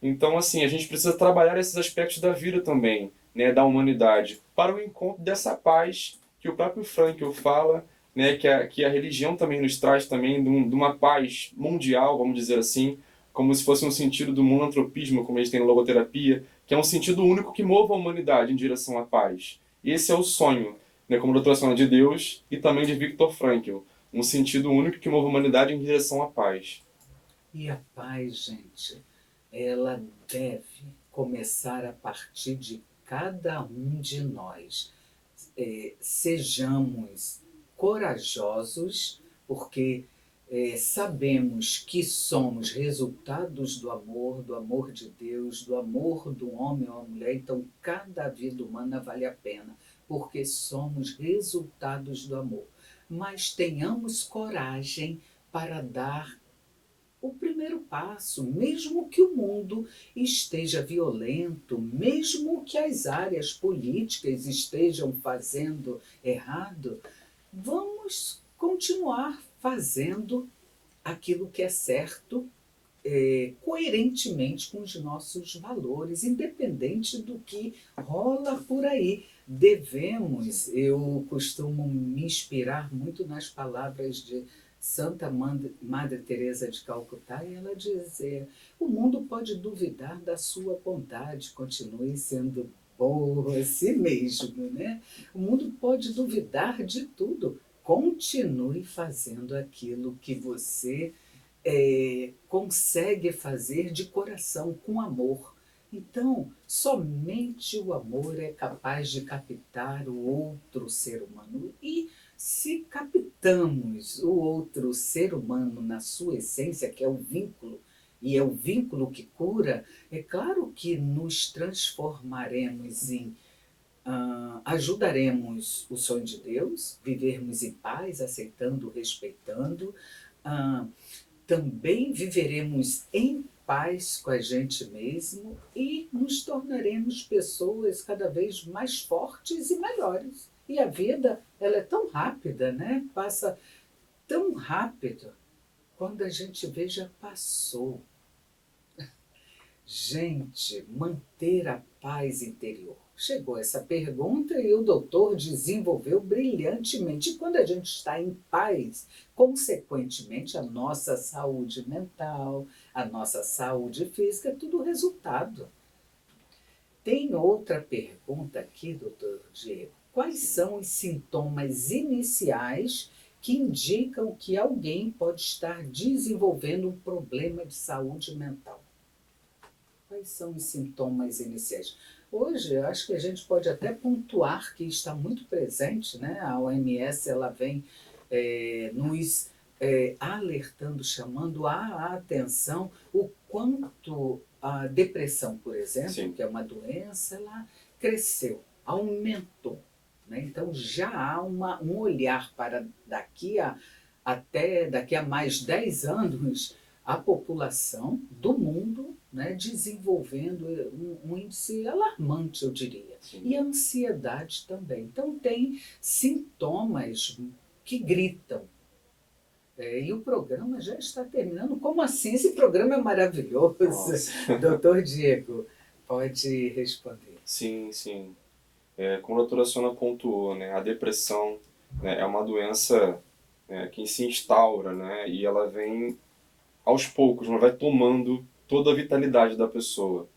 Então, assim, a gente precisa trabalhar esses aspectos da vida também, né, da humanidade, para o encontro dessa paz que o próprio Frankl fala, né, que a religião também nos traz também de uma paz mundial, vamos dizer assim, como se fosse um sentido do monoantropismo, como a gente tem na logoterapia, que é um sentido único que move a humanidade em direção à paz. Esse é o sonho, né, como doutora Sônia, de Deus e também de Viktor Frankl, um sentido único que move a humanidade em direção à paz. E a paz, gente, ela deve começar a partir de cada um de nós. Sejamos corajosos, porque sabemos que somos resultados do amor de Deus, do amor do homem ou a mulher, então cada vida humana vale a pena, porque somos resultados do amor. Mas tenhamos coragem para dar o primeiro passo, mesmo que o mundo esteja violento, mesmo que as áreas políticas estejam fazendo errado, vamos continuar fazendo aquilo que é certo, coerentemente com os nossos valores, independente do que rola por aí. Eu costumo me inspirar muito nas palavras de Santa Madre Teresa de Calcutá, e ela dizia: o mundo pode duvidar da sua bondade, continue sendo bom a si mesmo, né? O mundo pode duvidar de tudo, continue fazendo aquilo que você consegue fazer de coração, com amor. Então, somente o amor é capaz de captar o outro ser humano. E se captamos o outro ser humano na sua essência, que é o vínculo, e é o vínculo que cura, é claro que nos transformaremos em ajudaremos o sonho de Deus, vivermos em paz, aceitando, respeitando. Também viveremos em paz com a gente mesmo e nos tornaremos pessoas cada vez mais fortes e melhores. E a vida, ela é tão rápida, né? Passa tão rápido. Quando a gente vê, já passou. Gente, manter a paz interior. Chegou essa pergunta e o doutor desenvolveu brilhantemente. E quando a gente está em paz, consequentemente, a nossa saúde mental, a nossa saúde física, é tudo resultado. Tem outra pergunta aqui, doutor Diego. Quais são os sintomas iniciais que indicam que alguém pode estar desenvolvendo um problema de saúde mental? Quais são os sintomas iniciais? Hoje, eu acho que a gente pode até pontuar que está muito presente, né? A OMS ela vem nos alertando, chamando a atenção o quanto a depressão, por exemplo, Sim. que é uma doença, ela cresceu, aumentou. Né? Então, já há um olhar para daqui a mais 10 anos, a população do mundo, né, desenvolvendo um índice alarmante, eu diria. Sim. E a ansiedade também. Então, tem sintomas que gritam. E o programa já está terminando. Como assim? Esse programa é maravilhoso. Doutor Diego, pode responder. Sim, sim. Como a doutora Sônia pontuou, né, a depressão, né, é uma doença que se instaura, né, e ela vem aos poucos, mas vai tomando toda a vitalidade da pessoa,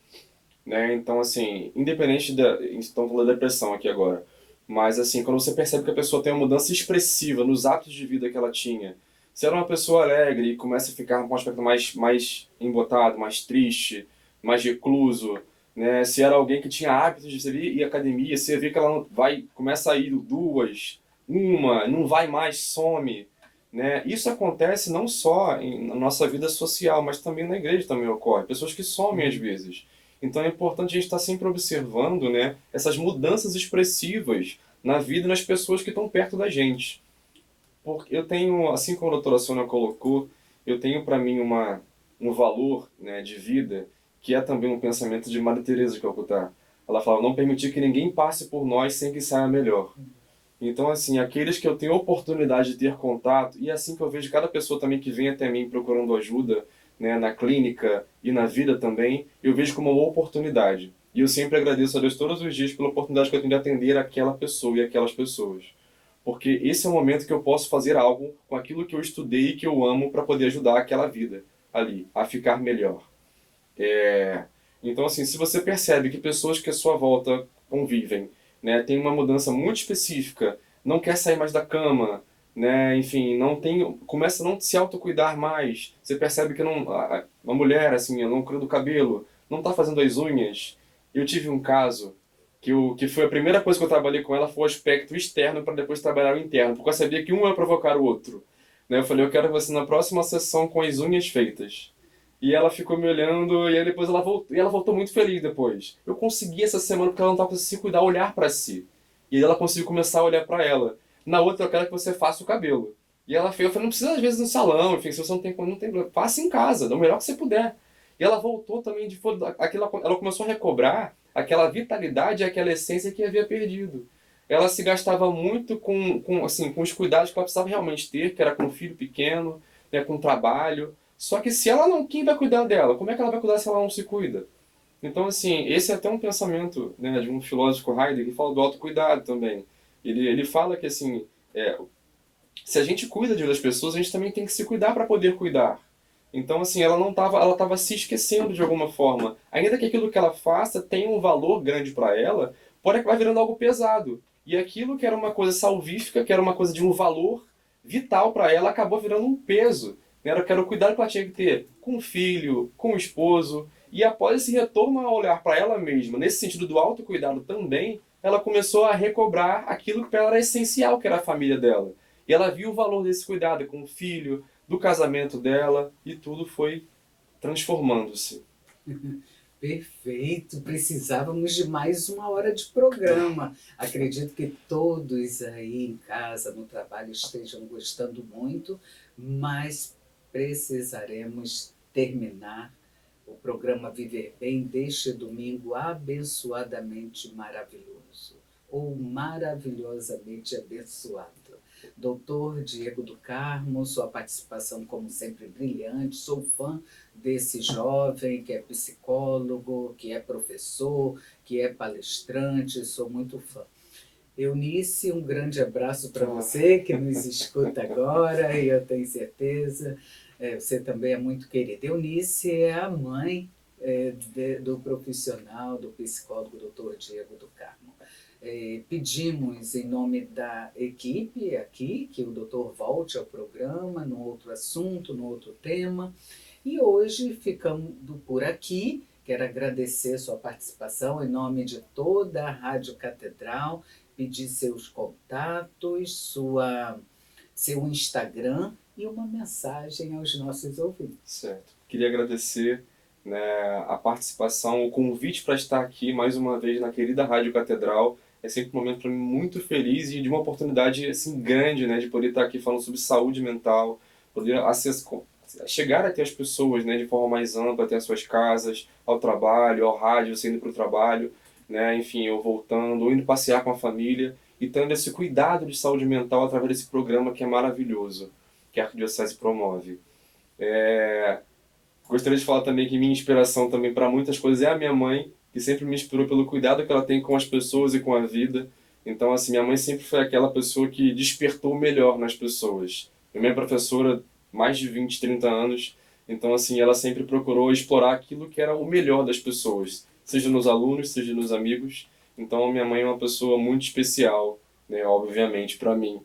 né? Então, assim, independente estamos falando da depressão aqui agora, mas assim, quando você percebe que a pessoa tem uma mudança expressiva nos hábitos de vida que ela tinha, se era uma pessoa alegre e começa a ficar com um aspecto mais embotado, mais triste, mais recluso, né? Se era alguém que tinha hábitos de ir à academia, você vê que ela começa a ir não vai mais, some. Né? Isso acontece não só na nossa vida social, mas também na igreja também ocorre. Pessoas que somem às vezes. Então é importante a gente estar sempre observando, né, essas mudanças expressivas na vida e nas pessoas que estão perto da gente. Porque eu tenho, assim como a doutora Sônia colocou, eu tenho para mim um valor, né, de vida que é também um pensamento de Madre Teresa de Calcutá. Ela fala: não permitir que ninguém passe por nós sem que saia melhor. Então, assim, aqueles que eu tenho oportunidade de ter contato, e assim que eu vejo cada pessoa também que vem até mim procurando ajuda, né, na clínica e na vida também, eu vejo como uma oportunidade. E eu sempre agradeço a Deus todos os dias pela oportunidade que eu tenho de atender aquela pessoa e aquelas pessoas. Porque esse é o momento que eu posso fazer algo com aquilo que eu estudei e que eu amo para poder ajudar aquela vida ali, a ficar melhor. Então, assim, se você percebe que pessoas que à sua volta convivem, né, tem uma mudança muito específica, não quer sair mais da cama, né, enfim, começa a não se autocuidar mais, você percebe que uma mulher, assim, ela não cuida do cabelo, não está fazendo as unhas. Eu tive um caso que foi a primeira coisa que eu trabalhei com ela, foi o aspecto externo para depois trabalhar o interno, porque eu sabia que um ia provocar o outro. Né? Eu falei, eu quero você na próxima sessão com as unhas feitas. E ela ficou me olhando e aí depois ela voltou muito feliz depois. Eu consegui essa semana porque ela não estava conseguindo se cuidar, olhar para si. E aí ela conseguiu começar a olhar para ela. Na outra eu quero que você faça o cabelo. E ela fez, eu falei, não precisa às vezes no salão, enfim, se você não tem problema, faça em casa, dá o melhor que você puder. E ela voltou também ela começou a recobrar aquela vitalidade, aquela essência que havia perdido. Ela se gastava muito com os cuidados que ela precisava realmente ter, que era com um filho pequeno, né, com trabalho. Só que se ela não, quem vai cuidar dela? Como é que ela vai cuidar se ela não se cuida? Então, assim, esse é até um pensamento, né, de um filósofo Heidegger que fala do autocuidado também. Ele fala que, assim, se a gente cuida de outras pessoas, a gente também tem que se cuidar para poder cuidar. Então, assim, ela tava se esquecendo de alguma forma. Ainda que aquilo que ela faça tenha um valor grande para ela, pode acabar virando algo pesado. E aquilo que era uma coisa salvífica, que era uma coisa de um valor vital para ela, acabou virando um peso. Era que era o cuidado que ela tinha que ter com o filho, com o esposo. E após esse retorno a olhar para ela mesma, nesse sentido do autocuidado também, ela começou a recobrar aquilo que para ela era essencial, que era a família dela. E ela viu o valor desse cuidado com o filho, do casamento dela, e tudo foi transformando-se. Perfeito, precisávamos de mais uma hora de programa. Acredito que todos aí em casa, no trabalho, estejam gostando muito, mas precisaremos terminar o programa Viver Bem deste domingo abençoadamente maravilhoso, ou maravilhosamente abençoado. Doutor Diego do Carmo, sua participação, como sempre, brilhante. Sou fã desse jovem que é psicólogo, que é professor, que é palestrante, sou muito fã. Eunice, um grande abraço para você que nos escuta agora e eu tenho certeza, você também é muito querida. Eunice é a mãe do profissional, do psicólogo Dr. Diego do Carmo. Pedimos em nome da equipe aqui que o doutor volte ao programa, no outro assunto, no outro tema. E hoje ficamos por aqui. Quero agradecer sua participação em nome de toda a Rádio Catedral, pedir seus contatos, seu Instagram e uma mensagem aos nossos ouvintes. Certo. Queria agradecer, né, a participação, o convite para estar aqui mais uma vez na querida Rádio Catedral. É sempre um momento para mim muito feliz e de uma oportunidade assim grande, né, de poder estar aqui falando sobre saúde mental, poder chegar até as pessoas, né, de forma mais ampla, até as suas casas, ao trabalho, ao rádio, você indo para o trabalho, né, enfim, eu voltando, ou indo passear com a família e tendo esse cuidado de saúde mental através desse programa que é maravilhoso, que a Arquidiocese promove. Gostaria de falar também que minha inspiração também para muitas coisas é a minha mãe, que sempre me inspirou pelo cuidado que ela tem com as pessoas e com a vida. Então, assim, minha mãe sempre foi aquela pessoa que despertou o melhor nas pessoas. Minha mãe é professora há mais de 20, 30 anos, então, assim, ela sempre procurou explorar aquilo que era o melhor das pessoas, seja nos alunos, seja nos amigos. Então, minha mãe é uma pessoa muito especial, né, obviamente, para mim.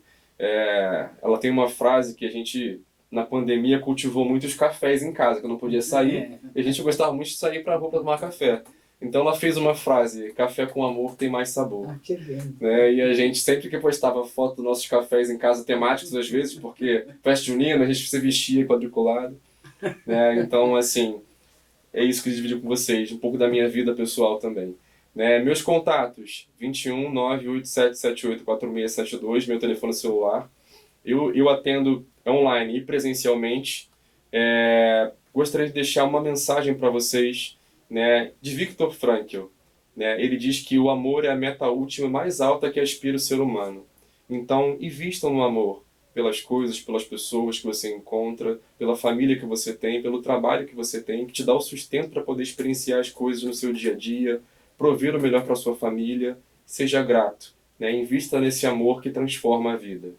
Ela tem uma frase que a gente na pandemia cultivou muitos cafés em casa, que eu não podia sair, e a gente gostava muito de sair para a rua para tomar café. Então ela fez uma frase: café com amor tem mais sabor. Que lindo. Né? E a gente sempre que postava foto dos nossos cafés em casa, temáticos às vezes, porque festa junina, a gente se vestia quadriculado. Né? Então, assim, é isso que eu dividi com vocês, um pouco da minha vida pessoal também. Né? Meus contatos: 21 98778 4672, meu telefone celular. Eu atendo online e presencialmente. Gostaria de deixar uma mensagem para vocês, né, de Viktor Frankl. Né? Ele diz que o amor é a meta última mais alta que aspira o ser humano. Então, invistam no amor, pelas coisas, pelas pessoas que você encontra, pela família que você tem, pelo trabalho que você tem, que te dá o sustento para poder experienciar as coisas no seu dia a dia, prover o melhor para sua família. Seja grato, né? Invista nesse amor que transforma a vida.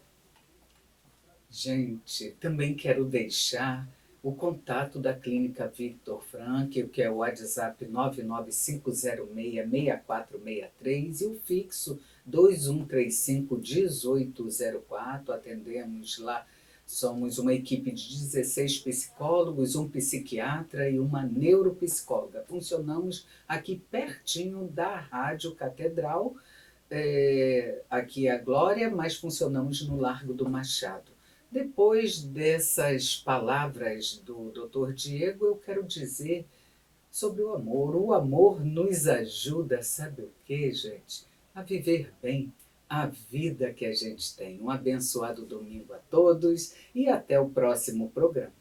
Gente, também quero deixar o contato da Clínica Viktor Frankl, que é o WhatsApp 995066463 e o fixo 2135-1804. Atendemos lá, somos uma equipe de 16 psicólogos, um psiquiatra e uma neuropsicóloga. Funcionamos aqui pertinho da Rádio Catedral, aqui é a Glória, mas funcionamos no Largo do Machado. Depois dessas palavras do Dr. Diego, eu quero dizer sobre o amor. O amor nos ajuda, sabe o que, gente? A viver bem a vida que a gente tem. Um abençoado domingo a todos e até o próximo programa.